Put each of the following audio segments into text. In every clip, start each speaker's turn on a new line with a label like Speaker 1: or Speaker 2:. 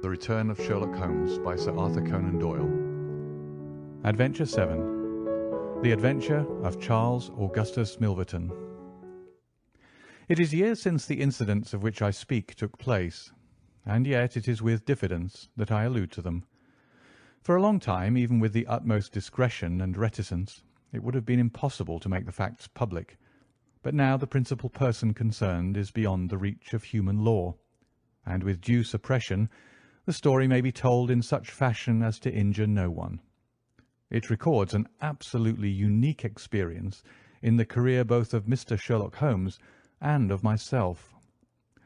Speaker 1: The Return of Sherlock Holmes by Sir Arthur Conan Doyle. Adventure 7. The Adventure of Charles Augustus Milverton. It is years since the incidents of which I speak took place, and yet it is with diffidence that I allude to them. For a long time, even with the utmost discretion and reticence, it would have been impossible to make the facts public, but now the principal person concerned is beyond the reach of human law, and with due suppression the story may be told in such fashion as to injure no one. It records an absolutely unique experience in the career both of Mr. Sherlock Holmes and of myself.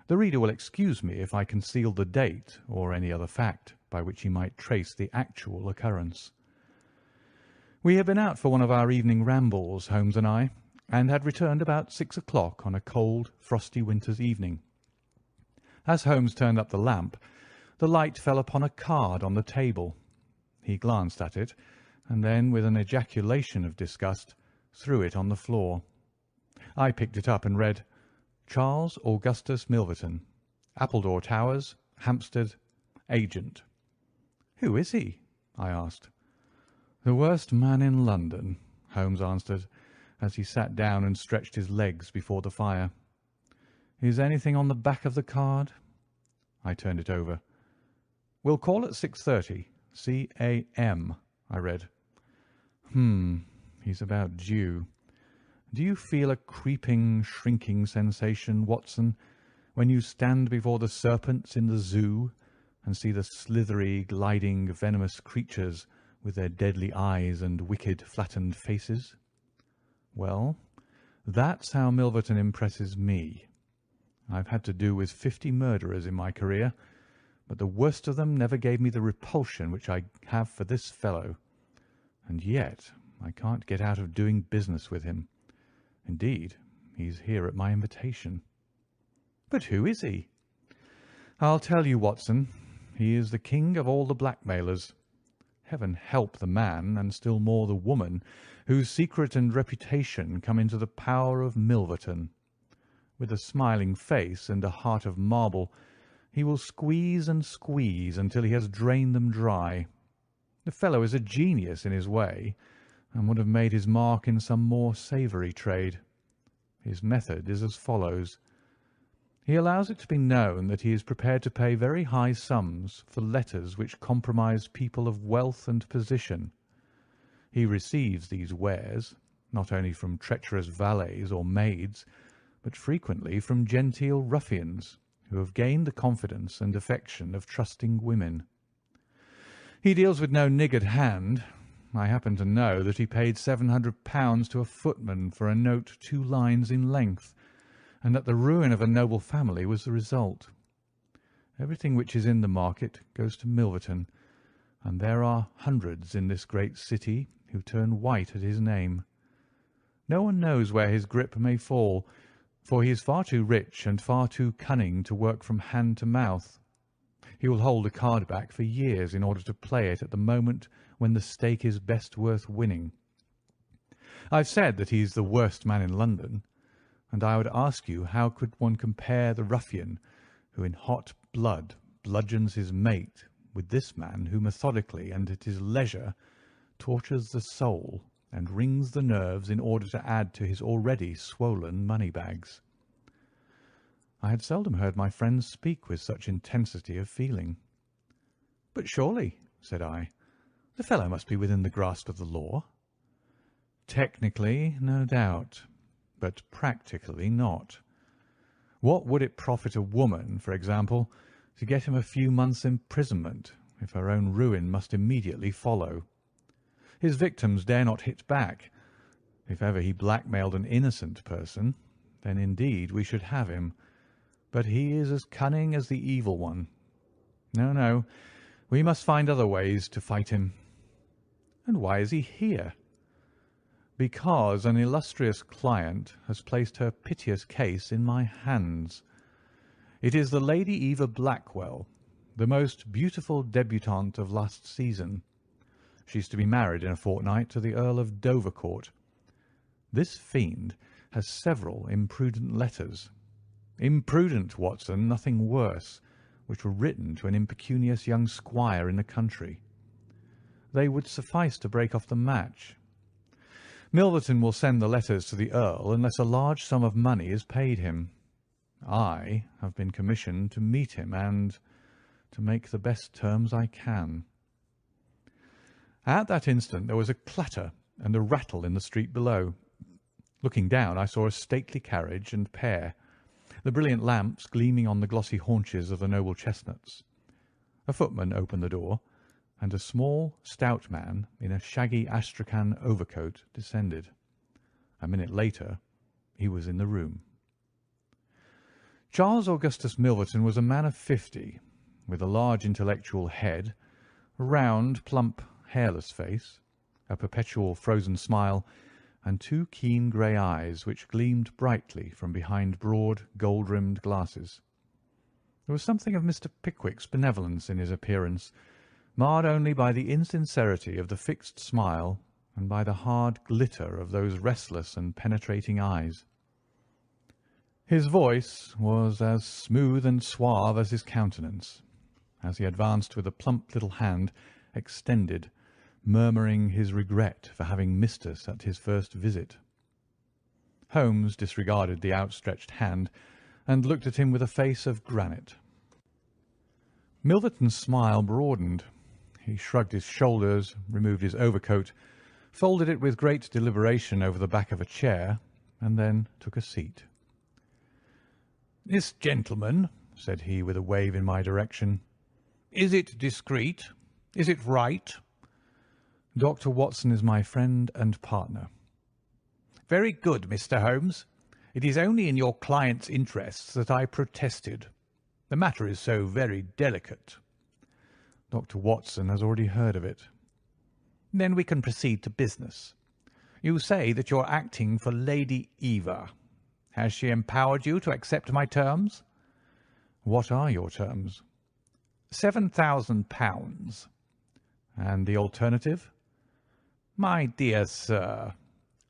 Speaker 1: The reader will excuse me if I conceal the date or any other fact by which he might trace the actual occurrence. We had been out for one of our evening rambles, Holmes and I, and had returned about 6 o'clock on a cold, frosty winter's evening. As Holmes turned up the lamp, the light fell upon a card on the table. He glanced at it, and then, with an ejaculation of disgust, threw it on the floor. I picked it up and read, "Charles Augustus Milverton, Appledore Towers, Hampstead, Agent." "Who is he?" I asked. "The worst man in London," Holmes answered, as he sat down and stretched his legs before the fire. "Is anything on the back of the card?" I turned it over. "Will call at 6:30. C.A.M." I read. He's about due. Do you feel a creeping, shrinking sensation, Watson, when you stand before the serpents in the zoo and see the slithery, gliding, venomous creatures with their deadly eyes and wicked, flattened faces? Well, that's how Milverton impresses me. I've had to do with 50 murderers in my career, but the worst of them never gave me the repulsion which I have for this fellow. And yet I can't get out of doing business with him. Indeed, he's here at my invitation. But who is he? I'll tell you, Watson. He is the king of all the blackmailers. Heaven help the man, and still more the woman, whose secret and reputation come into the power of Milverton. With a smiling face and a heart of marble, he will squeeze and squeeze until he has drained them dry. The fellow is a genius in his way, and would have made his mark in some more savoury trade. His method is as follows. He allows it to be known that he is prepared to pay very high sums for letters which compromise people of wealth and position. He receives these wares, not only from treacherous valets or maids, but frequently from genteel ruffians, who have gained the confidence and affection of trusting women. He deals with no niggard hand. I happen to know that he paid £700 to a footman for a note 2 lines in length, and that the ruin of a noble family was the result. Everything which is in the market goes to Milverton, and there are hundreds in this great city who turn white at his name. No one knows where his grip may fall, for he is far too rich and far too cunning to work from hand to mouth. He will hold a card back for years in order to play it at the moment when the stake is best worth winning. I've said that he is the worst man in London, and I would ask you how could one compare the ruffian who in hot blood bludgeons his mate with this man who methodically and at his leisure tortures the soul and wrings the nerves in order to add to his already swollen money-bags. I had seldom heard my friends speak with such intensity of feeling. "But surely," said I, "the fellow must be within the grasp of the law." "Technically, no doubt, but practically not. What would it profit a woman, for example, to get him a few months' imprisonment if her own ruin must immediately follow? His victims dare not hit back. If ever he blackmailed an innocent person, then indeed we should have him. But he is as cunning as the evil one. No, we must find other ways to fight him." "And why is he here?" "Because an illustrious client has placed her piteous case in my hands. It is the Lady Eva Blackwell, the most beautiful debutante of last season. She's to be married in a fortnight to the Earl of Dovercourt. This fiend has several imprudent letters. Imprudent, Watson, nothing worse, which were written to an impecunious young squire in the country. They would suffice to break off the match. Milverton will send the letters to the Earl unless a large sum of money is paid him. I have been commissioned to meet him and to make the best terms I can." At that instant there was a clatter and a rattle in the street below. Looking down, I saw a stately carriage and pair, the brilliant lamps gleaming on the glossy haunches of the noble chestnuts. A footman opened the door, and a small, stout man in a shaggy astrakhan overcoat descended. A minute later he was in the room. Charles Augustus Milverton was a man of 50, with a large intellectual head, a round, plump, hairless face, a perpetual frozen smile, and two keen grey eyes which gleamed brightly from behind broad, gold-rimmed glasses. There was something of Mr. Pickwick's benevolence in his appearance, marred only by the insincerity of the fixed smile and by the hard glitter of those restless and penetrating eyes. His voice was as smooth and suave as his countenance, as he advanced with a plump little hand extended, murmuring his regret for having missed us at his first visit. Holmes disregarded the outstretched hand and looked at him with a face of granite. Milverton's smile broadened. He shrugged his shoulders, removed his overcoat, folded it with great deliberation over the back of a chair, and then took a seat. "This gentleman," said he, with a wave in my direction, "is it discreet? Is it right?" "Dr. Watson is my friend and partner." "Very good, Mr. Holmes. It is only in your client's interests that I protested. The matter is so very delicate." "Dr. Watson has already heard of it." "Then we can proceed to business. You say that you are acting for Lady Eva. Has she empowered you to accept my terms?" "What are your terms?" £7,000. "And the alternative?" "My dear sir,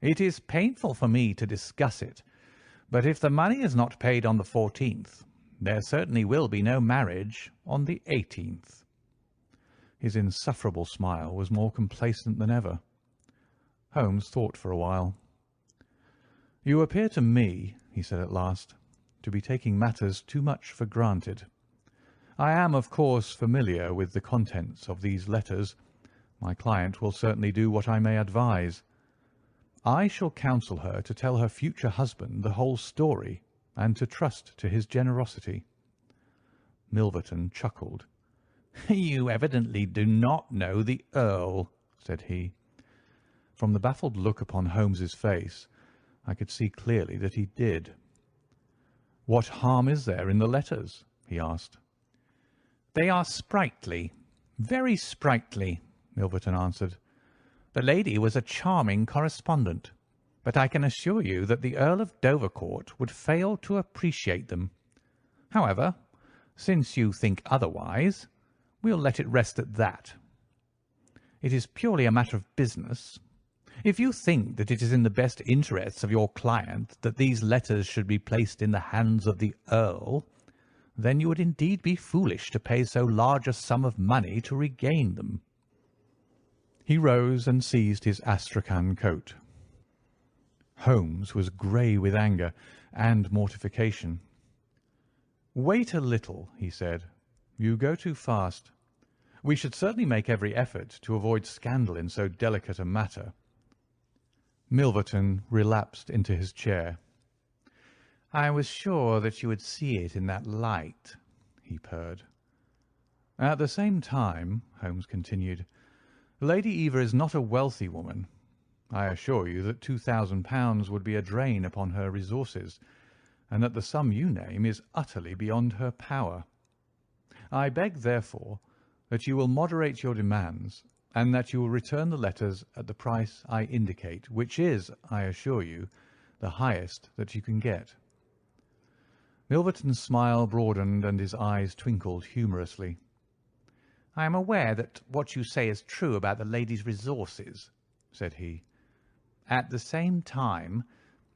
Speaker 1: it is painful for me to discuss it, but if the money is not paid on the 14th, there certainly will be no marriage on the 18th. His insufferable smile was more complacent than ever. Holmes thought for a while. "You appear to me," he said at last, "to be taking matters too much for granted. I am, of course, familiar with the contents of these letters. My client will certainly do what I may advise. I shall counsel her to tell her future husband the whole story and to trust to his generosity." Milverton chuckled. "You evidently do not know the Earl," said he. From the baffled look upon Holmes's face, I could see clearly that he did. "What harm is there in the letters?" he asked. "They are sprightly, very sprightly," Milverton answered. "The lady was a charming correspondent, but I can assure you that the Earl of Dovercourt would fail to appreciate them. However, since you think otherwise, we'll let it rest at that. It is purely a matter of business. If you think that it is in the best interests of your client that these letters should be placed in the hands of the Earl, then you would indeed be foolish to pay so large a sum of money to regain them." He rose and seized his astrakhan coat. Holmes was grey with anger and mortification. "Wait a little," he said. "You go too fast. We should certainly make every effort to avoid scandal in so delicate a matter." Milverton relapsed into his chair. "I was sure that you would see it in that light," he purred. "At the same time," Holmes continued, "Lady Eva is not a wealthy woman. I assure you that £2,000 would be a drain upon her resources, and that the sum you name is utterly beyond her power. I beg, therefore, that you will moderate your demands, and that you will return the letters at the price I indicate, which is, I assure you, the highest that you can get." Milverton's smile broadened and his eyes twinkled humorously. "I am aware that what you say is true about the lady's resources," said he. "At the same time,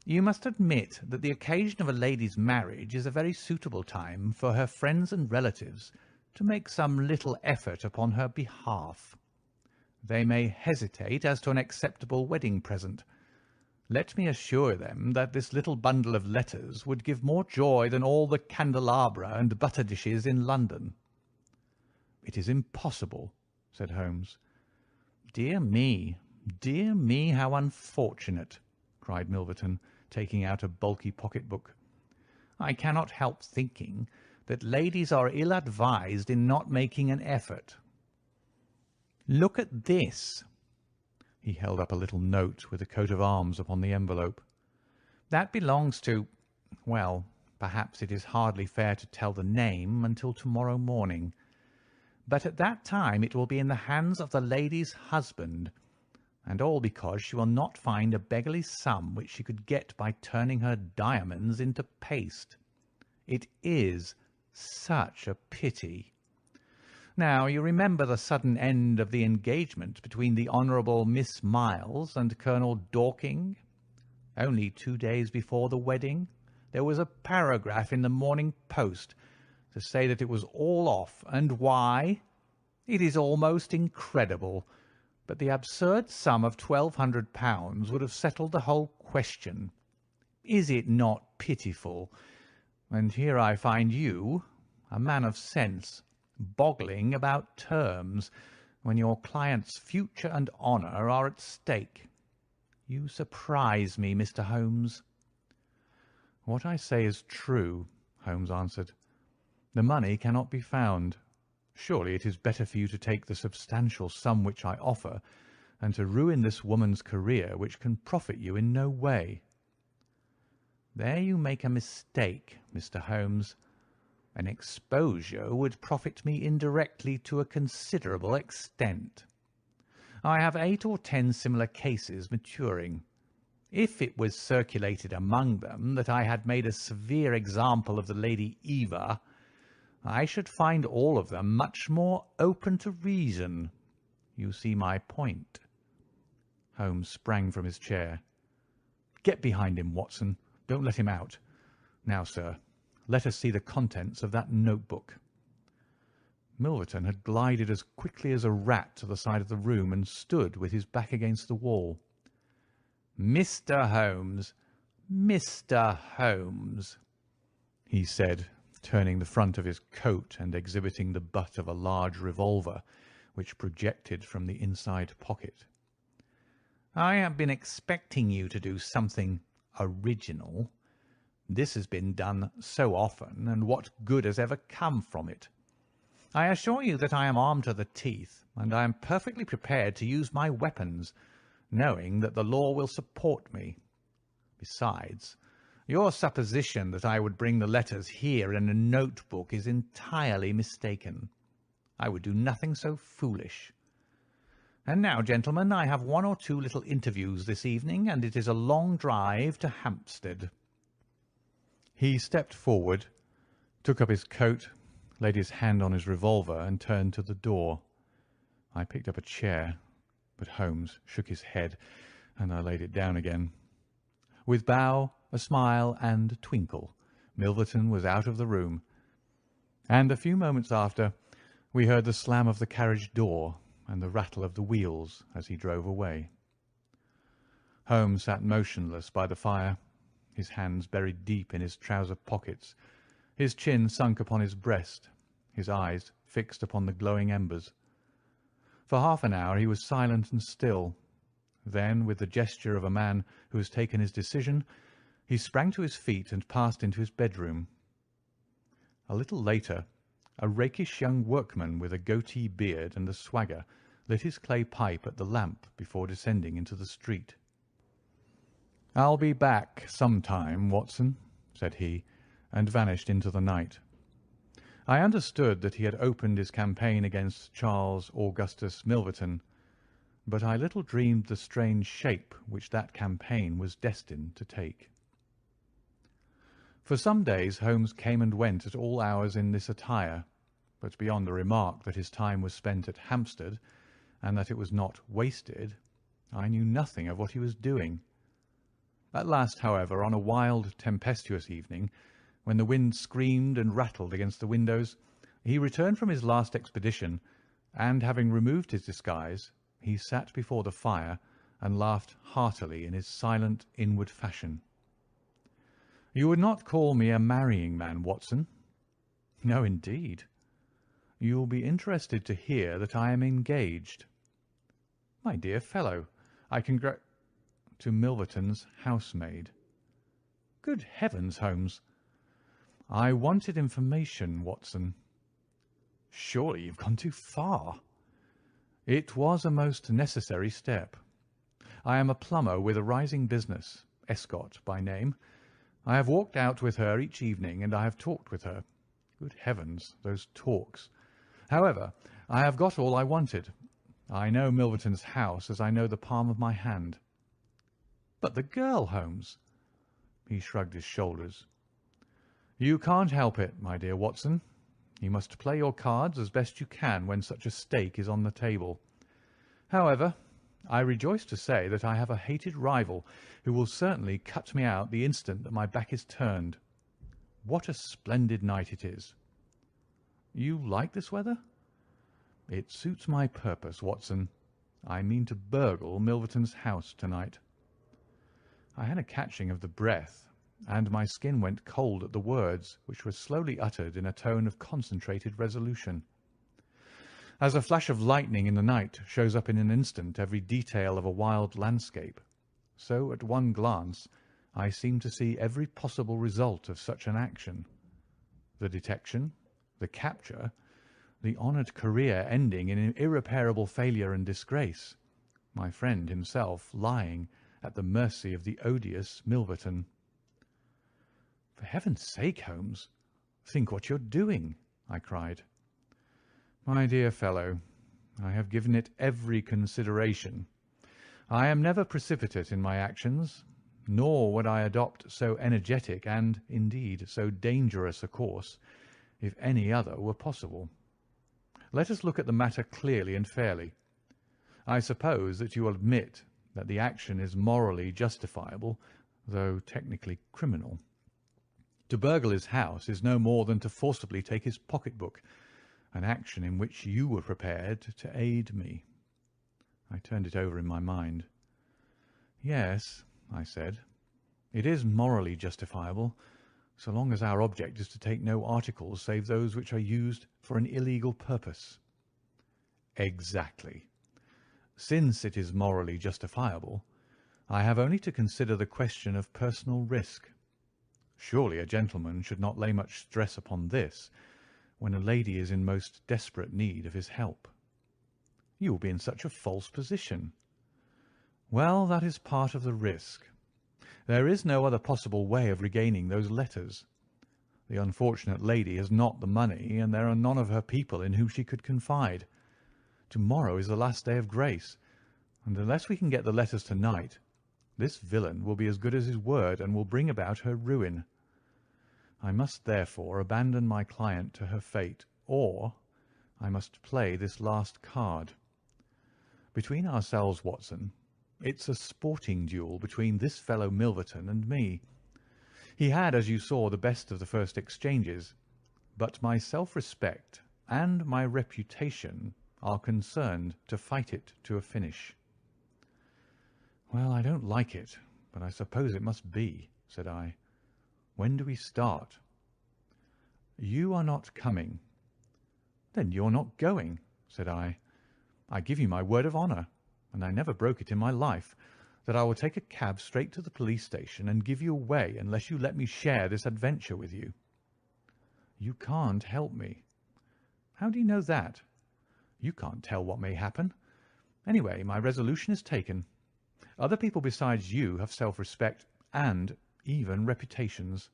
Speaker 1: You must admit that the occasion of a lady's marriage is a very suitable time for her friends and relatives to make some little effort upon her behalf. They may hesitate as to an acceptable wedding present. Let me assure them that this little bundle of letters would give more joy than all the candelabra and butter dishes in London." "It is impossible," said Holmes. Dear me, how unfortunate!" cried Milverton, taking out a bulky pocket-book. "I cannot help thinking that ladies are ill-advised in not making an effort. Look at this." He held up a little note with a coat of arms upon the envelope. "That belongs to—well, perhaps it is hardly fair to tell the name until tomorrow morning. But at that time it will be in the hands of the lady's husband, and all because she will not find a beggarly sum which she could get by turning her diamonds into paste. It is such a pity. Now, you remember the sudden end of the engagement between the Honourable Miss Miles and Colonel Dorking? Only 2 days before the wedding, there was a paragraph in the Morning Post to say that it was all off, and why? It is almost incredible, but the absurd sum of £1,200 would have settled the whole question. Is it not pitiful? And here I find you, a man of sense, boggling about terms, when your client's future and honour are at stake. You surprise me, Mr. Holmes." "What I say is true," Holmes answered. "The money cannot be found. Surely it is better for you to take the substantial sum which I offer, and to ruin this woman's career, which can profit you in no way." "There you make a mistake, Mr. Holmes. An exposure would profit me indirectly to a considerable extent. I have 8 or 10 similar cases maturing. If it was circulated among them that I had made a severe example of the Lady Eva, I should find all of them much more open to reason. You see my point." Holmes sprang from his chair. "Get behind him, Watson. Don't let him out. Now, sir, let us see the contents of that notebook." Milverton had glided as quickly as a rat to the side of the room and stood with his back against the wall. "Mr. Holmes, he said, turning the front of his coat and exhibiting the butt of a large revolver, which projected from the inside pocket. "I have been expecting you to do something original. This has been done so often, and what good has ever come from it? I assure you that I am armed to the teeth, and I am perfectly prepared to use my weapons, knowing that the law will support me. Besides, your supposition that I would bring the letters here in a notebook is entirely mistaken. I would do nothing so foolish. And now, gentlemen, I have 1 or 2 little interviews this evening, and it is a long drive to Hampstead." He stepped forward, took up his coat, laid his hand on his revolver, and turned to the door. I picked up a chair, but Holmes shook his head, and I laid it down again. With bow, a smile, and a twinkle, Milverton was out of the room, and a few moments after we heard the slam of the carriage door and the rattle of the wheels as he drove away. Holmes sat motionless by the fire, his hands buried deep in his trouser pockets, his chin sunk upon his breast, his eyes fixed upon the glowing embers. For half an hour he was silent and still. Then, with the gesture of a man who has taken his decision, he sprang to his feet and passed into his bedroom. A little later, a rakish young workman with a goatee beard and a swagger lit his clay pipe at the lamp before descending into the street. "I'll be back some time, Watson," said he, and vanished into the night. I understood that he had opened his campaign against Charles Augustus Milverton, but I little dreamed the strange shape which that campaign was destined to take. For some days Holmes came and went at all hours in this attire, but beyond the remark that his time was spent at Hampstead, and that it was not wasted, I knew nothing of what he was doing. At last, however, on a wild, tempestuous evening, when the wind screamed and rattled against the windows, he returned from his last expedition, and, having removed his disguise, he sat before the fire and laughed heartily in his silent, inward fashion. "You would not call me a marrying man, Watson?" "No, indeed." "You will be interested to hear that I am engaged." "My dear fellow, I to Milverton's housemaid." "Good heavens, Holmes!" "I wanted information, Watson." "Surely you've gone too far." "It was a most necessary step. I am a plumber with a rising business, Escott by name. I have walked out with her each evening, and I have talked with her. Good heavens, those talks! However, I have got all I wanted. I know Milverton's house as I know the palm of my hand." "But the girl, Holmes?" He shrugged his shoulders. "You can't help it, my dear Watson. You must play your cards as best you can when such a stake is on the table. However, I rejoice to say that I have a hated rival who will certainly cut me out the instant that my back is turned. What a splendid night it is!" "You like this weather?" "It suits my purpose, Watson. I mean to burgle Milverton's house tonight." I had a catching of the breath, and my skin went cold at the words, which were slowly uttered in a tone of concentrated resolution. As a flash of lightning in the night shows up in an instant every detail of a wild landscape, so at one glance I seemed to see every possible result of such an action. The detection, the capture, the honoured career ending in irreparable failure and disgrace, my friend himself lying at the mercy of the odious Milverton. "For heaven's sake, Holmes, think what you're doing!" I cried. "My dear fellow, I have given it every consideration. I am never precipitate in my actions, nor would I adopt so energetic and, indeed, so dangerous a course if any other were possible. Let us look at the matter clearly and fairly. I suppose that you will admit that the action is morally justifiable, though technically criminal. To burgle his house is no more than to forcibly take his pocket-book, an action in which you were prepared to aid me." I turned it over in my mind. "Yes," I said, "it is morally justifiable, so long as our object is to take no articles save those which are used for an illegal purpose." "Exactly. Since it is morally justifiable, I have only to consider the question of personal risk. Surely a gentleman should not lay much stress upon this when a lady is in most desperate need of his help." "You will be in such a false position." "Well, that is part of the risk. There is no other possible way of regaining those letters. The unfortunate lady has not the money, and there are none of her people in whom she could confide. To-morrow is the last day of grace, and unless we can get the letters tonight, this villain will be as good as his word and will bring about her ruin. I must therefore abandon my client to her fate, or I must play this last card. Between ourselves, Watson, it's a sporting duel between this fellow Milverton and me. He had, as you saw, the best of the first exchanges, but my self-respect and my reputation are concerned to fight it to a finish." "Well, I don't like it, but I suppose it must be," said I. "When do we start?" "You are not coming." "Then you're not going," said I. "I give you my word of honour, and I never broke it in my life, that I will take a cab straight to the police station and give you away unless you let me share this adventure with you." "You can't help me." "How do you know that?" "You can't tell what may happen. Anyway, my resolution is taken. Other people besides you have self-respect and even reputations."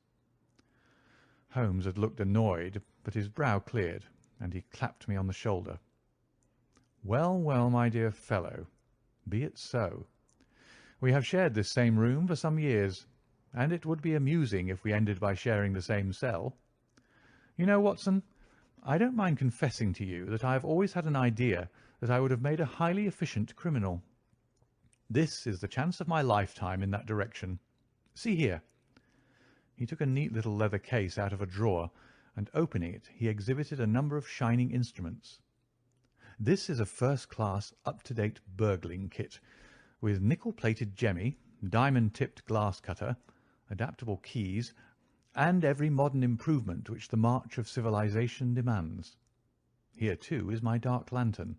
Speaker 1: Holmes had looked annoyed, but his brow cleared, and he clapped me on the shoulder. "Well, well, my dear fellow, be it so. We have shared this same room for some years, and it would be amusing if we ended by sharing the same cell. You know, Watson, I don't mind confessing to you that I have always had an idea that I would have made a highly efficient criminal. This is the chance of my lifetime in that direction. See here." He took a neat little leather case out of a drawer, and opening it, he exhibited a number of shining instruments. "This is a first-class, up-to-date burgling kit, with nickel-plated jemmy, diamond-tipped glass cutter, adaptable keys, and every modern improvement which the march of civilization demands. Here, too, is my dark lantern.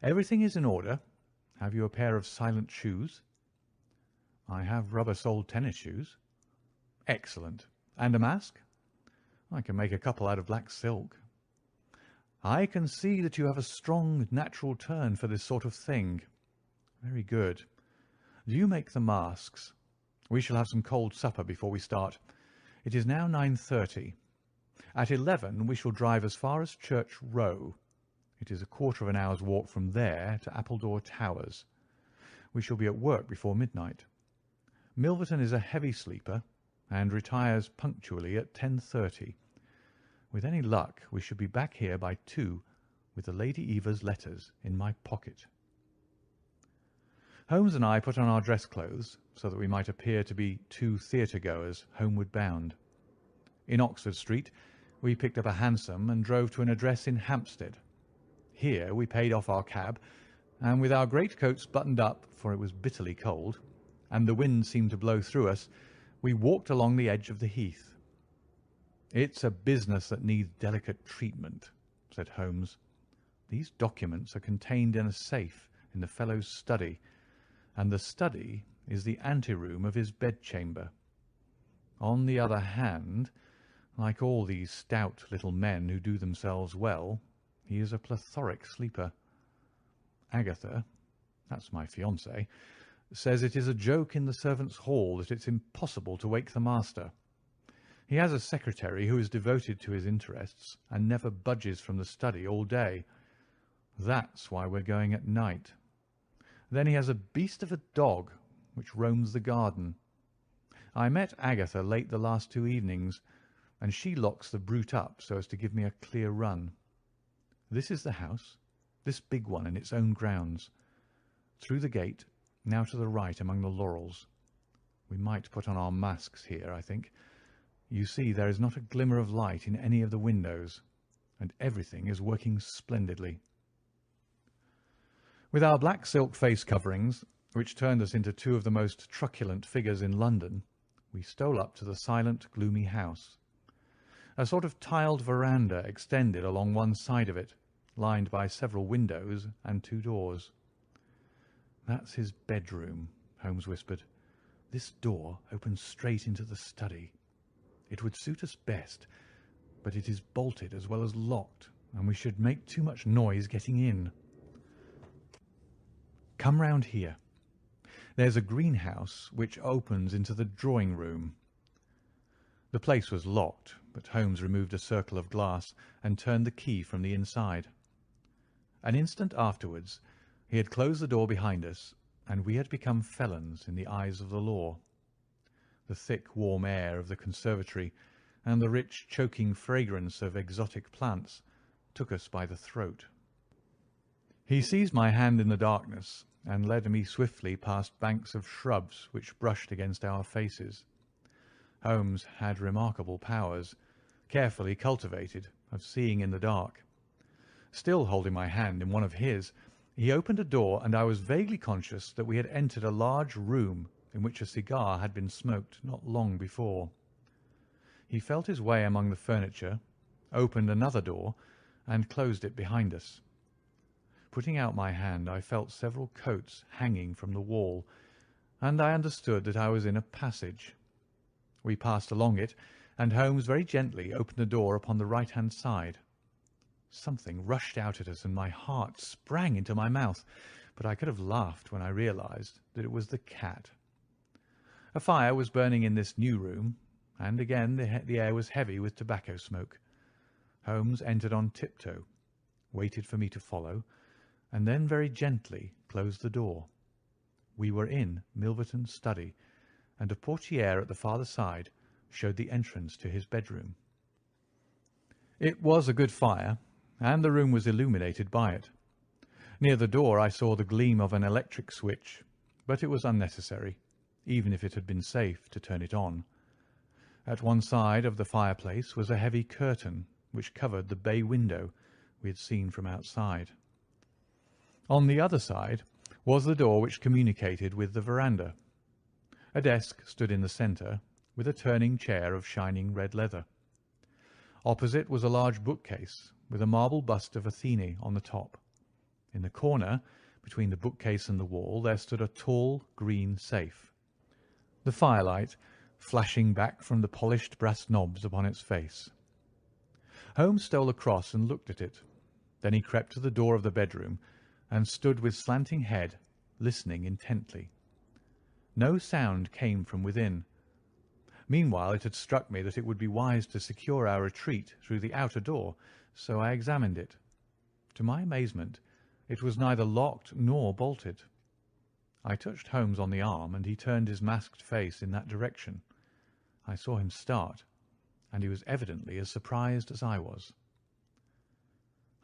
Speaker 1: Everything is in order. Have you a pair of silent shoes?" "I have rubber-soled tennis shoes." "Excellent. And a mask?" "I can make a couple out of black silk." "I can see that you have a strong natural turn for this sort of thing. Very good. Do you make the masks? We shall have some cold supper before we start. It is now 9:30. At 11 we shall drive as far as Church Row. It is a quarter of an hour's walk from there to Appledore Towers. We shall be at work before midnight. Milverton is a heavy sleeper, and retires punctually at 10:30. With any luck we should be back here by 2 with the Lady Eva's letters in my pocket. Holmes and I put on our dress clothes so that we might appear to be two theatre-goers homeward bound. In Oxford Street we picked up a hansom and drove to an address in Hampstead. Here we paid off our cab, and with our greatcoats buttoned up, for it was bitterly cold, and the wind seemed to blow through us, we walked along the edge of the heath. "It's a business that needs delicate treatment," said Holmes. "These documents are contained in a safe in the fellow's study, and the study is the anteroom of his bedchamber. On the other hand, like all these stout little men who do themselves well, he is a plethoric sleeper. Agatha, that's my fiancée, says it is a joke in the servants' hall that it's impossible to wake the master. He has a secretary who is devoted to his interests and never budges from the study all day. That's why we're going at night. Then he has a beast of a dog which roams the garden. I met Agatha late the last 2 evenings, and she locks the brute up so as to give me a clear run. This is the house, this big one in its own grounds. Through the gate, now to the right among the laurels. We might put on our masks here, I think. You see, there is not a glimmer of light in any of the windows, and everything is working splendidly." With our black silk face coverings, which turned us into two of the most truculent figures in London, we stole up to the silent, gloomy house. A sort of tiled veranda extended along one side of it, lined by several windows and 2 doors. "That's his bedroom," Holmes whispered. "This door opens straight into the study. It would suit us best, but it is bolted as well as locked, and we should make too much noise getting in. Come round here. There's a greenhouse which opens into the drawing-room." The place was locked, but Holmes removed a circle of glass and turned the key from the inside. An instant afterwards he had closed the door behind us, and we had become felons in the eyes of the law. The thick, warm air of the conservatory and the rich, choking fragrance of exotic plants took us by the throat. He seized my hand in the darkness and led me swiftly past banks of shrubs which brushed against our faces. Holmes had remarkable powers, carefully cultivated, of seeing in the dark. Still holding my hand in one of his, he opened a door, and I was vaguely conscious that we had entered a large room in which a cigar had been smoked not long before. He felt his way among the furniture, opened another door, and closed it behind us. Putting out my hand, I felt several coats hanging from the wall, and I understood that I was in a passage. We passed along it, and Holmes very gently opened the door upon the right-hand side. Something rushed out at us, and my heart sprang into my mouth, but I could have laughed when I realized that it was the cat. A fire was burning in this new room, and again the air was heavy with tobacco smoke. Holmes entered on tiptoe, waited for me to follow, and then very gently closed the door. We were in Milverton's study, and a portière at the farther side showed the entrance to his bedroom. It was a good fire, and the room was illuminated by it. Near the door I saw the gleam of an electric switch, but it was unnecessary. even if it had been safe to turn it on. At one side of the fireplace was a heavy curtain which covered the bay window we had seen from outside. On the other side was the door which communicated with the veranda. A desk stood in the centre, with a turning chair of shining red leather. Opposite was a large bookcase, with a marble bust of Athene on the top. In the corner, between the bookcase and the wall, there stood a tall green safe, the firelight flashing back from the polished brass knobs upon its face. Holmes stole across and looked at it. Then he crept to the door of the bedroom and stood with slanting head, listening intently. No sound came from within. Meanwhile, it had struck me that it would be wise to secure our retreat through the outer door, so I examined it. To my amazement, it was neither locked nor bolted. I touched Holmes on the arm, and he turned his masked face in that direction. I saw him start, and he was evidently as surprised as I was.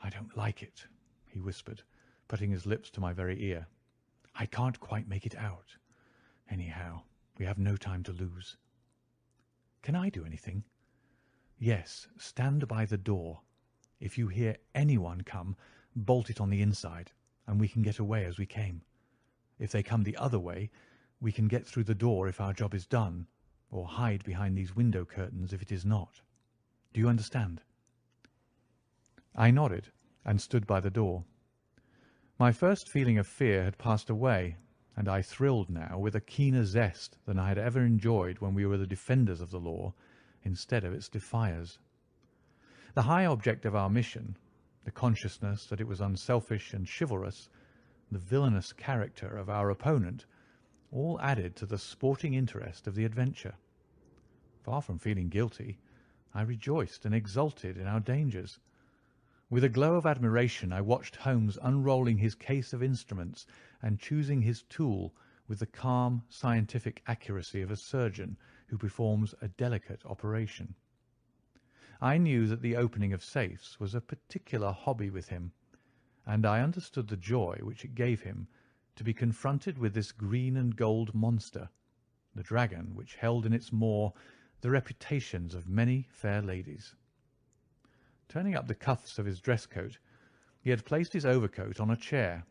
Speaker 1: "I don't like it," he whispered, putting his lips to my very ear. "I can't quite make it out. Anyhow, we have no time to lose." "Can I do anything?" "Yes, stand by the door. If you hear anyone come, bolt it on the inside, and we can get away as we came. If they come the other way, we can get through the door if our job is done, or hide behind these window curtains if it is not. Do you understand?" I nodded and stood by the door. My first feeling of fear had passed away, and I thrilled now with a keener zest than I had ever enjoyed when we were the defenders of the law instead of its defiers. The high object of our mission, the consciousness that it was unselfish and chivalrous, the villainous character of our opponent, all added to the sporting interest of the adventure. Far from feeling guilty, I rejoiced and exulted in our dangers. With a glow of admiration I watched Holmes unrolling his case of instruments and choosing his tool with the calm, scientific accuracy of a surgeon who performs a delicate operation. I knew that the opening of safes was a particular hobby with him, and I understood the joy which it gave him to be confronted with this green and gold monster, the dragon which held in its maw the reputations of many fair ladies. Turning up the cuffs of his dress coat, he had placed his overcoat on a chair.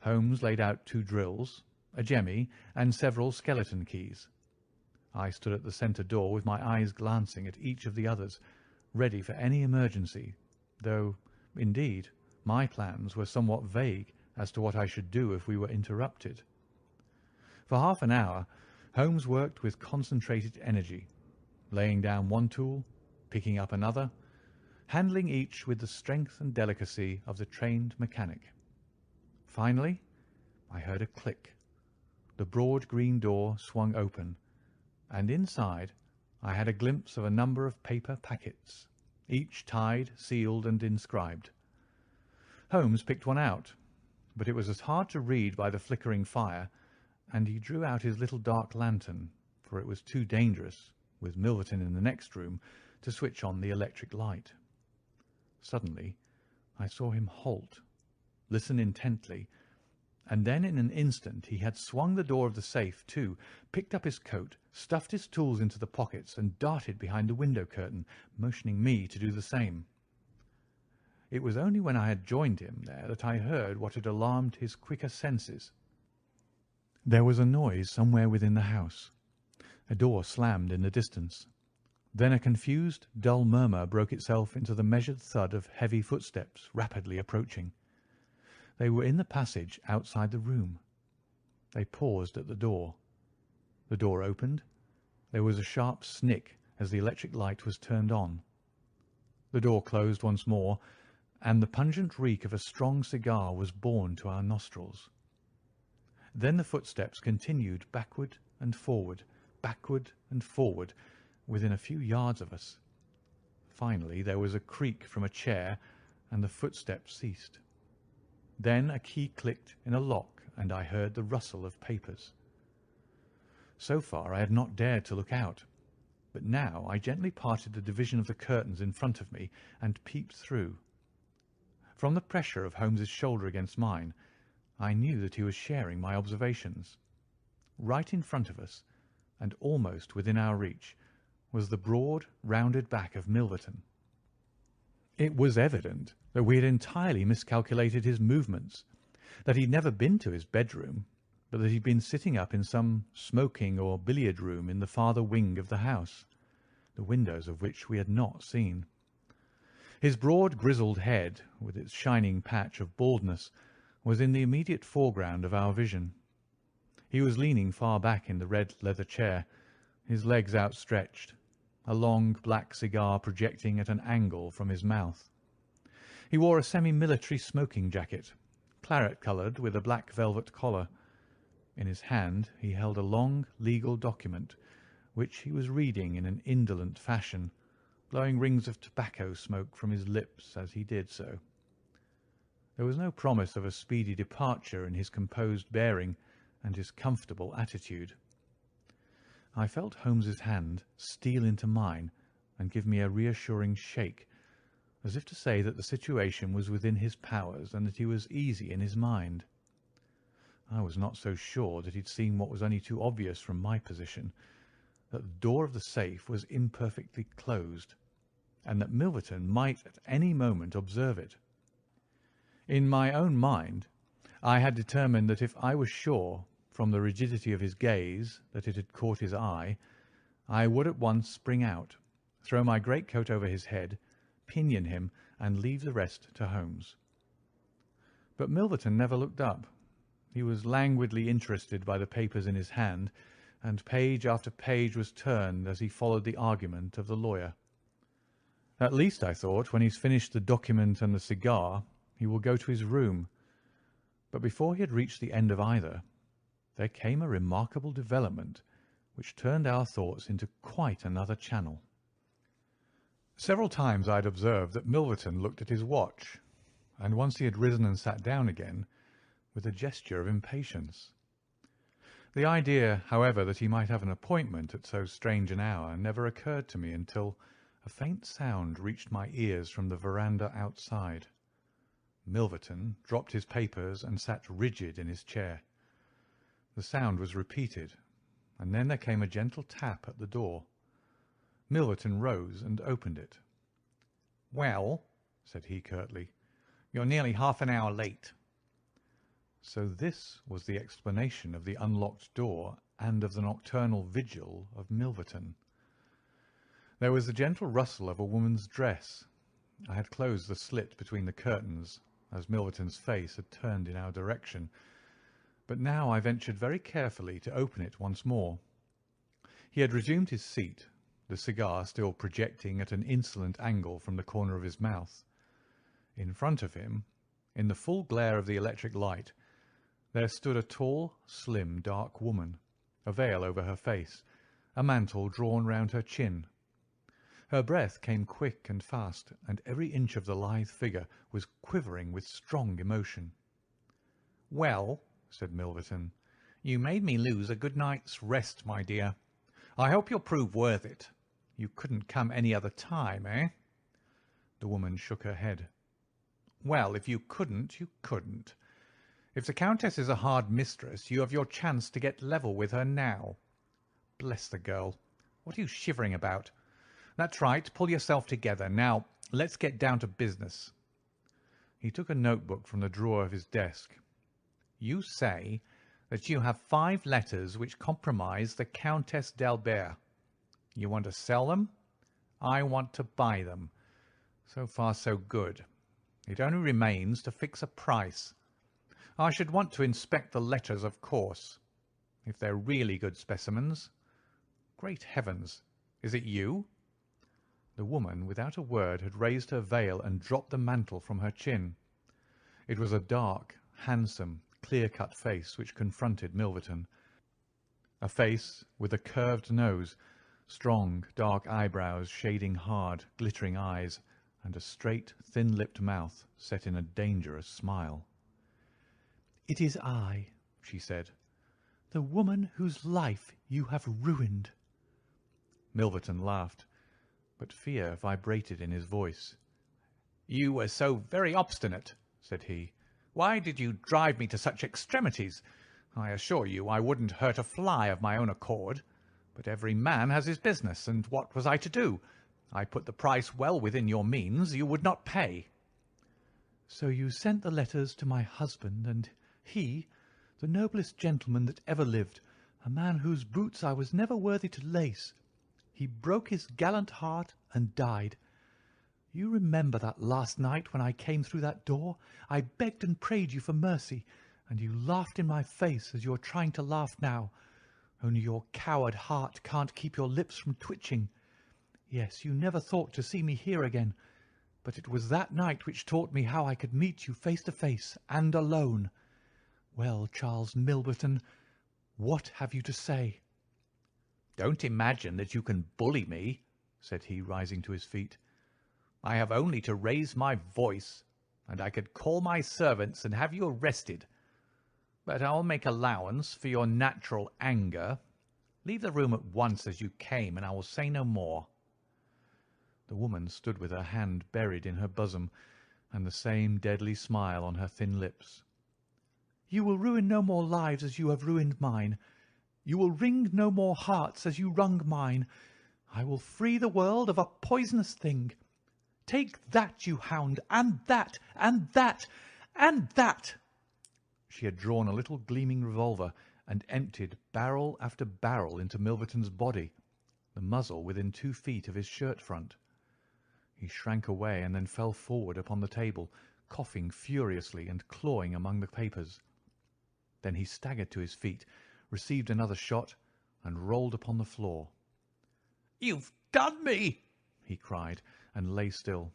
Speaker 1: Holmes laid out 2 drills, a jemmy, and several skeleton keys. I stood at the centre door with my eyes glancing at each of the others, ready for any emergency, though, indeed, my plans were somewhat vague as to what I should do if we were interrupted. For half an hour Holmes worked with concentrated energy, laying down one tool, picking up another, handling each with the strength and delicacy of the trained mechanic. Finally, I heard a click. The broad green door swung open, and inside I had a glimpse of a number of paper packets, each tied, sealed, and inscribed. Holmes picked one out, but it was as hard to read by the flickering fire, and he drew out his little dark lantern, for it was too dangerous, with Milverton in the next room, to switch on the electric light. Suddenly I saw him halt, listen intently, and then in an instant he had swung the door of the safe to, picked up his coat, stuffed his tools into the pockets, and darted behind the window curtain, motioning me to do the same. It was only when I had joined him there that I heard what had alarmed his quicker senses. There was a noise somewhere within the house. A door slammed in the distance. Then a confused, dull murmur broke itself into the measured thud of heavy footsteps rapidly approaching. They were in the passage outside the room. They paused at the door. The door opened. There was a sharp snick as the electric light was turned on. The door closed once more, and the pungent reek of a strong cigar was borne to our nostrils. Then the footsteps continued backward and forward, within a few yards of us. Finally there was a creak from a chair, and the footsteps ceased. Then a key clicked in a lock, and I heard the rustle of papers. So far I had not dared to look out, but now I gently parted the division of the curtains in front of me and peeped through. From the pressure of Holmes's shoulder against mine, I knew that he was sharing my observations. Right in front of us, and almost within our reach, was the broad, rounded back of Milverton. It was evident that we had entirely miscalculated his movements, that he'd never been to his bedroom, but that he'd been sitting up in some smoking or billiard room in the farther wing of the house, the windows of which we had not seen. His broad grizzled head, with its shining patch of baldness, was in the immediate foreground of our vision. He was leaning far back in the red leather chair, his legs outstretched, a long black cigar projecting at an angle from his mouth. He wore a semi-military smoking jacket, claret-coloured with a black velvet collar. In his hand he held a long legal document, which he was reading in an indolent fashion, blowing rings of tobacco smoke from his lips as he did so. There was no promise of a speedy departure in his composed bearing and his comfortable attitude. I felt Holmes's hand steal into mine and give me a reassuring shake, as if to say that the situation was within his powers and that he was easy in his mind. I was not so sure that he'd seen what was only too obvious from my position, that the door of the safe was imperfectly closed, and that Milverton might at any moment observe it. In my own mind, I had determined that if I was sure, from the rigidity of his gaze, that it had caught his eye, I would at once spring out, throw my greatcoat over his head, pinion him, and leave the rest to Holmes. But Milverton never looked up. He was languidly interested by the papers in his hand, and page after page was turned as he followed the argument of the lawyer. At least, I thought, when he's finished the document and the cigar, he will go to his room. But before he had reached the end of either, there came a remarkable development which turned our thoughts into quite another channel. Several times I had observed that Milverton looked at his watch, and once he had risen and sat down again, with a gesture of impatience. The idea, however, that he might have an appointment at so strange an hour never occurred to me until a faint sound reached my ears from the veranda outside. Milverton dropped his papers and sat rigid in his chair. The sound was repeated, and then there came a gentle tap at the door. Milverton rose and opened it. "Well," said he curtly, "you're nearly half an hour late." So this was the explanation of the unlocked door and of the nocturnal vigil of Milverton. There was the gentle rustle of a woman's dress. I had closed the slit between the curtains, as Milverton's face had turned in our direction, but now I ventured very carefully to open it once more. He had resumed his seat, the cigar still projecting at an insolent angle from the corner of his mouth. In front of him, in the full glare of the electric light, there stood a tall, slim, dark woman, a veil over her face, a mantle drawn round her chin. Her breath came quick and fast, and every inch of the lithe figure was quivering with strong emotion. "Well," said Milverton, "you made me lose a good night's rest, my dear. I hope you'll prove worth it. You couldn't come any other time, eh?" The woman shook her head. "Well, if you couldn't, you couldn't. If the Countess is a hard mistress, you have your chance to get level with her now. Bless the girl. What are you shivering about? That's right, pull yourself together. Now, let's get down to business." He took a notebook from the drawer of his desk. "You say that you have 5 letters which compromise the Countess d'Albert. You want to sell them? I want to buy them. So far, so good. It only remains to fix a price. I should want to inspect the letters, of course, if they're really good specimens. Great heavens! Is it you?" The woman, without a word, had raised her veil and dropped the mantle from her chin. It was a dark, handsome, clear-cut face which confronted Milverton. A face with a curved nose, strong, dark eyebrows shading hard, glittering eyes, and a straight, thin-lipped mouth set in a dangerous smile. "It is I," she said, "the woman whose life you have ruined." Milverton laughed, but fear vibrated in his voice. "You were so very obstinate," said he. "Why did you drive me to such extremities? I assure you I wouldn't hurt a fly of my own accord. But every man has his business, and what was I to do? I put the price well within your means. You would not pay." "So you sent the letters to my husband, and he, the noblest gentleman that ever lived, a man whose boots I was never worthy to lace, he broke his gallant heart and died. You remember that last night when I came through that door, I begged and prayed you for mercy, and you laughed in my face as you are trying to laugh now. Only your coward heart can't keep your lips from twitching. Yes, you never thought to see me here again, but it was that night which taught me how I could meet you face to face and alone. Well, Charles Milverton, what have you to say?" "Don't imagine that you can bully me," said he, rising to his feet. "I have only to raise my voice, and I could call my servants and have you arrested. But I'll make allowance for your natural anger. Leave the room at once as you came, and I will say no more." The woman stood with her hand buried in her bosom, and the same deadly smile on her thin lips. "You will ruin no more lives as you have ruined mine. You will wring no more hearts as you wrung mine. I will free the world of a poisonous thing. Take that, you hound, and that, and that, and that." She had drawn a little gleaming revolver and emptied barrel after barrel into Milverton's body, the muzzle within 2 feet of his shirt front. He shrank away and then fell forward upon the table, coughing furiously and clawing among the papers. Then he staggered to his feet, received another shot, and rolled upon the floor. "You've done me!" he cried, and lay still.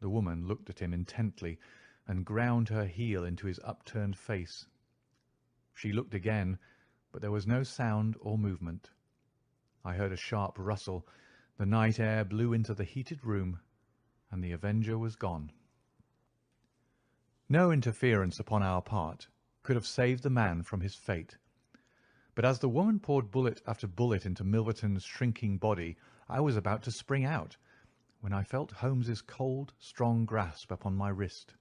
Speaker 1: The woman looked at him intently and ground her heel into his upturned face. She looked again, but there was no sound or movement. I heard a sharp rustle, the night air blew into the heated room, and the avenger was gone. No interference upon our part could have saved the man from his fate. But as the woman poured bullet after bullet into Milverton's shrinking body, I was about to spring out, when I felt Holmes's cold, strong grasp upon my wrist.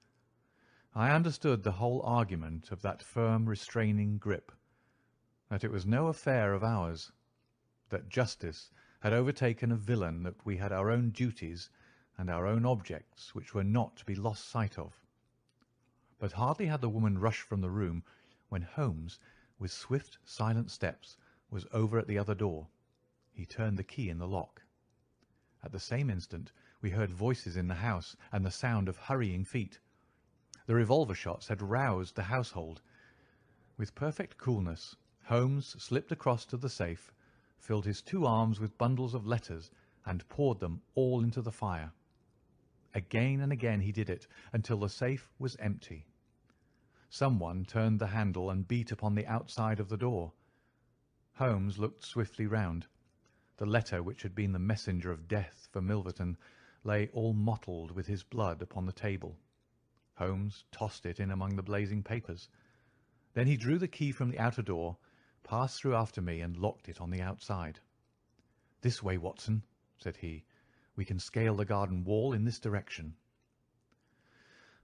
Speaker 1: I understood the whole argument of that firm, restraining grip, that it was no affair of ours, that justice had overtaken a villain, that we had our own duties and our own objects which were not to be lost sight of. But hardly had the woman rushed from the room when Holmes, with swift, silent steps, was over at the other door. He turned the key in the lock. At the same instant we heard voices in the house and the sound of hurrying feet. The revolver shots had roused the household. With perfect coolness, Holmes slipped across to the safe, filled his 2 arms with bundles of letters, and poured them all into the fire. Again and again he did it, until the safe was empty. Someone turned the handle and beat upon the outside of the door. Holmes looked swiftly round. The letter which had been the messenger of death for Milverton lay all mottled with his blood upon the table. Holmes tossed it in among the blazing papers. Then he drew the key from the outer door, passed through after me, and locked it on the outside. "This way, Watson," said he. "We can scale the garden wall in this direction."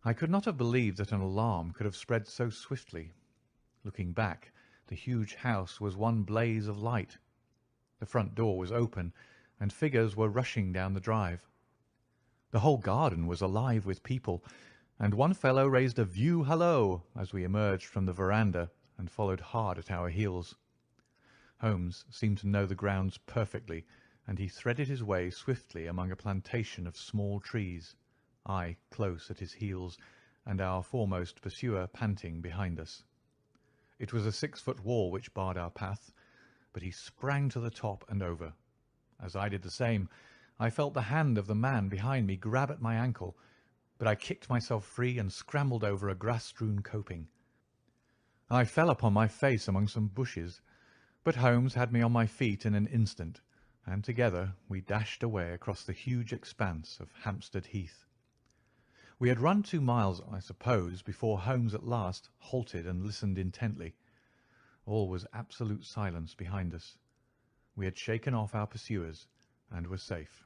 Speaker 1: I could not have believed that an alarm could have spread so swiftly. Looking back, the huge house was one blaze of light. The front door was open, and figures were rushing down the drive. The whole garden was alive with people, and one fellow raised a view hallo as we emerged from the veranda and followed hard at our heels. Holmes seemed to know the grounds perfectly, and he threaded his way swiftly among a plantation of small trees, I close at his heels, and our foremost pursuer panting behind us. It was a 6-foot wall which barred our path, but he sprang to the top and over. As I did the same, I felt the hand of the man behind me grab at my ankle, but I kicked myself free and scrambled over a grass-strewn coping. I fell upon my face among some bushes, but Holmes had me on my feet in an instant, and together we dashed away across the huge expanse of Hampstead Heath. We had run 2 miles, I suppose, before Holmes at last halted and listened intently. All was absolute silence behind us. We had shaken off our pursuers and were safe.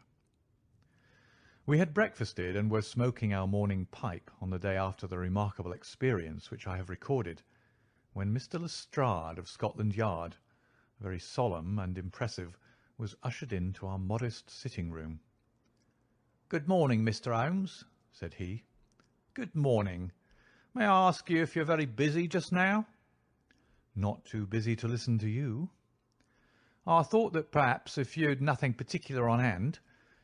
Speaker 1: We had breakfasted and were smoking our morning pipe on the day after the remarkable experience which I have recorded, when Mr. Lestrade of Scotland Yard, very solemn and impressive, was ushered into our modest sitting-room. "Good morning, Mr. Holmes," said he. "Good morning. May I ask you if you're very busy just now?" "Not too busy to listen to you." "I thought that perhaps, if you'd nothing particular on hand,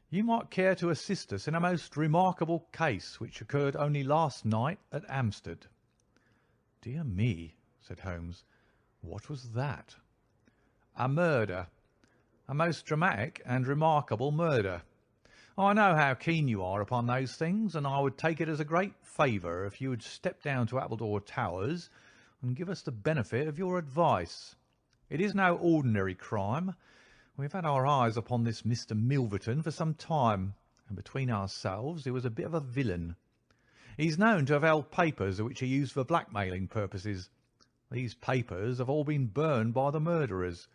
Speaker 1: you might care to assist us in a most remarkable case which occurred only last night at Hampstead." "Dear me," said Holmes. "What was that?" "A murder. A most dramatic and remarkable murder. I know how keen you are upon those things, and I would take it as a great favour if you would step down to Appledore Towers and give us the benefit of your advice. It is no ordinary crime. We have had our eyes upon this Mr. Milverton for some time, and between ourselves he was a bit of a villain. He's known to have held papers which he used for blackmailing purposes. These papers have all been burned by the murderers.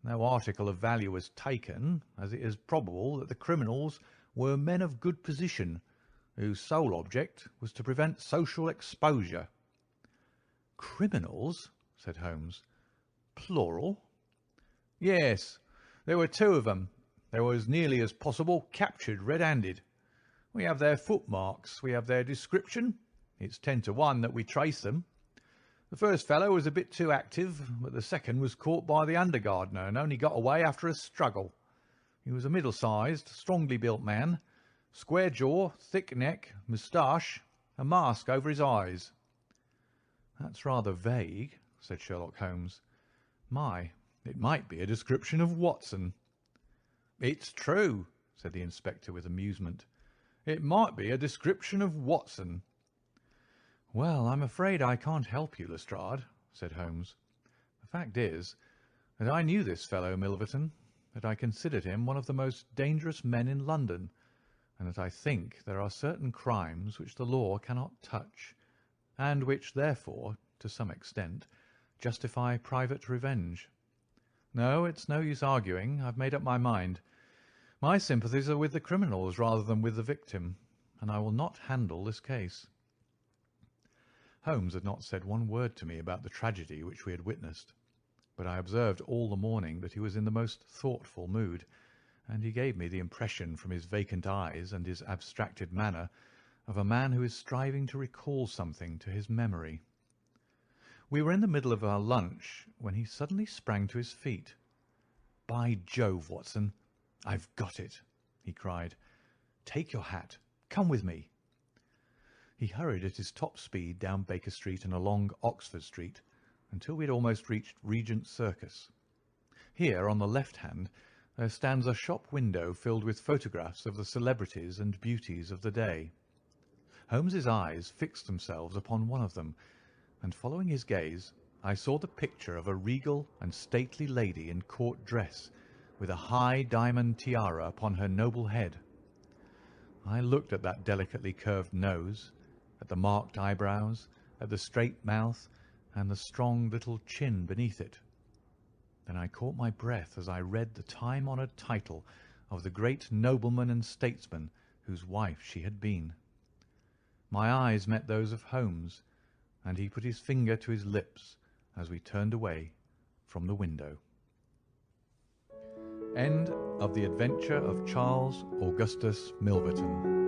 Speaker 1: No article of value was taken, as it is probable that the criminals were men of good position, whose sole object was to prevent social exposure." "Criminals?" said Holmes. "Plural?" "Yes. There were two of them. They were as nearly as possible captured red-handed. We have their footmarks. We have their description. It's 10 to 1 that we trace them. The first fellow was a bit too active, but the second was caught by the under gardener and only got away after a struggle. He was a middle-sized, strongly built man, square jaw, thick neck, moustache, a mask over his eyes." "That's rather vague," said Sherlock Holmes. "My, it might be a description of Watson." "It's true," said the inspector with amusement. "It might be a description of Watson." "Well, I'm afraid I can't help you, Lestrade," said Holmes. "The fact is that I knew this fellow Milverton, that I considered him one of the most dangerous men in London, and that I think there are certain crimes which the law cannot touch, and which, therefore, to some extent, justify private revenge. No, it's no use arguing. I've made up my mind. My sympathies are with the criminals rather than with the victim, and I will not handle this case." Holmes had not said one word to me about the tragedy which we had witnessed, but I observed all the morning that he was in the most thoughtful mood, and he gave me the impression from his vacant eyes and his abstracted manner of a man who is striving to recall something to his memory. We were in the middle of our lunch when he suddenly sprang to his feet. "By Jove, Watson, I've got it!" he cried. "Take your hat. Come with me." He hurried at his top speed down Baker Street and along Oxford Street until we had almost reached Regent Circus. Here, on the left hand, there stands a shop window filled with photographs of the celebrities and beauties of the day. Holmes's eyes fixed themselves upon one of them, and following his gaze, I saw the picture of a regal and stately lady in court dress, with a high diamond tiara upon her noble head. I looked at that delicately curved nose, at the marked eyebrows, at the straight mouth, and the strong little chin beneath it. Then I caught my breath as I read the time-honoured title of the great nobleman and statesman whose wife she had been. My eyes met those of Holmes, and he put his finger to his lips as we turned away from the window. End of The Adventure of Charles Augustus Milverton.